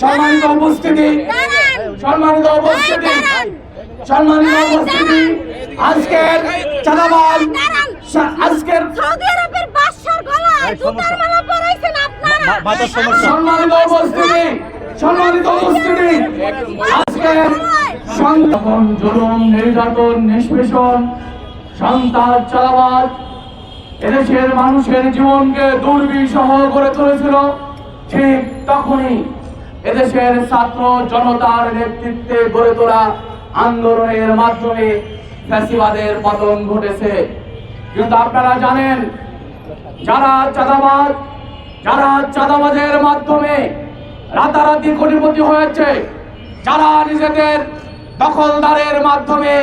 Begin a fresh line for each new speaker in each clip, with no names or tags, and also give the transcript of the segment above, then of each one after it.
সম্মানিত উপস্থিতি, সম্মানিত উপস্থিতি, সম্মানিত উপস্থিতি, আজকের চাঁদাবাজ, আজকের
সৌদি আরবের বাদশার গলায় জুতার মালা পরাইছেন আপনারা।
সম্মানিত উপস্থিতি, সম্মানিত উপস্থিতি, আজকের সন্তান জুলুম, নির্যাতন, নিষ্পেষণ, সন্তান চাঁদাবাজ এদেশের মানুষের জীবনকে দুর্বিষহ করে তুলেছিল। ঠিক তখনই এদেশের ছাত্র জনতার নেতৃত্বে গড়ে তোলা আন্দোলনের মাধ্যমে ফ্যাসিবাদের পতন ঘটেছে। কিন্তু আপনারা জানেন, যারা চাঁদাবাজের মাধ্যমে রাতারাতি কোটিপতি হয়েছে, যারা নিজেদের দখলদারের মাধ্যমে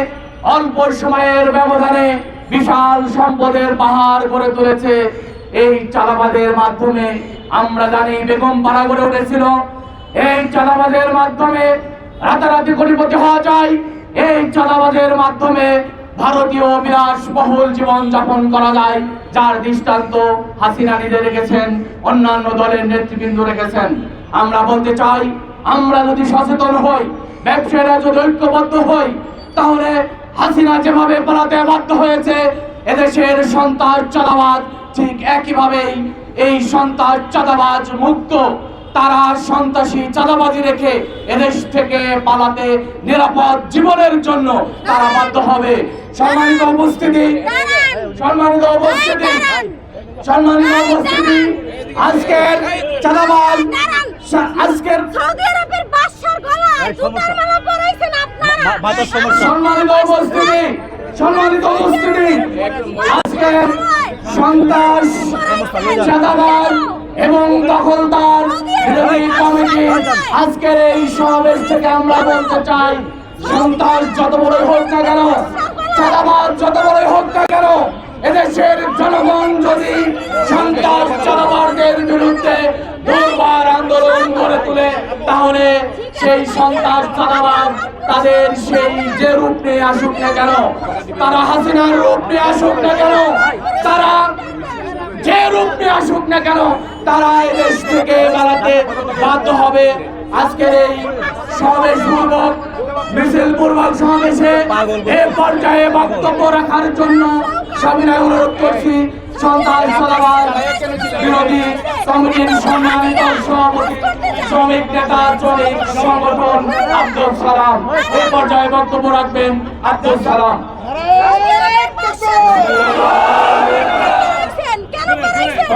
অল্প সময়ের ব্যবধানে বিশাল সম্পদের পাহাড় গড়ে তুলেছে, এই চাঁদাবাজের মাধ্যমে আমরা জানি বেগম পাড়া গড়ে উঠেছিল। এই চাঁদাবাজের মাধ্যমে রাতারাতি কোটিপতি হওয়া যায়। এই চাঁদাবাজের মাধ্যমে ভারতীয় বিলাসবহুল জীবন যাপন করা যায়, যার দৃষ্টান্ত হাসিনা নিজে রেখেছেন, অন্যান্য দলের নেতৃবৃন্দ রেখেছেন। আমরা বলতে চাই, আমরা যদি সচেতন হই, ব্যবসায়ীরা যদি ঐক্যবদ্ধ হই, তাহলে হাসিনা যেভাবে পালাতে বাধ্য হয়েছে, এদেশের সন্ত্রাস চাঁদাবাজ ঠিক একইভাবেই এই সন্ত্রাস চাঁদাবাজ মুক্ত, তারা সন্ত্রাসী চাঁদাবাজি রেখে এদেশ থেকে পালাতে নিরাপদ জীবনের জন্য তারা বাধ্য হবে। সম্মানিত উপস্থিতি, সম্মানিত উপস্থিতি, সম্মানিত উপস্থিতি, আজকের চাঁদাবাজ, আজকের
সৌদি আরবের বাদশার গলায় জুতার মালা পরাইছেন আপনারা।
সম্মানিত উপস্থিতি, সম্মানিত উপস্থিতি, আজকের সন্ত্রাস চাঁদাবাজ এবং দখলদার বিরোধী কমিটি আজকের এই সমাবেশ থেকে আমরা বলতে চাই, সন্ত্রাস যত বড়ই হোক না কেন, চাঁদাবাজ যত বড়ই হোক না কেন, এদেশের জনগণ যদি সন্ত্রাস চাঁদাবাজদের বিরুদ্ধে দুর্বার আন্দোলন গড়ে তুলে, তাহলে সেই সন্ত্রাস চাঁদাবাজ তাদের সেই যে রূপ নিয়ে আসুক না কেন, তারা হাসিনার রূপ নিয়ে আসুক না কেন, তারা যে রূপ নিয়ে আসুক না কেন, তারা এদেশ থেকে বেড়াতে বাধ্য হবে। আজকের এই সমাবেশ পূর্বক, মিছিল পূর্বক সমাবেশে এ পর্যায়ে বক্তব্য রাখার জন্য সবিনয় অনুরোধ করছি সন্ত্রাস চাঁদাবাজ বিরোধী কমিটির সম্মানিত সভাপতি, শ্রমিক নেতা, শ্রমিক সংগঠন আব্দুল সালাম। এই পর্যায়ে বক্তব্য রাখবেন আব্দুল সালাম।
কেন পরাইছেন?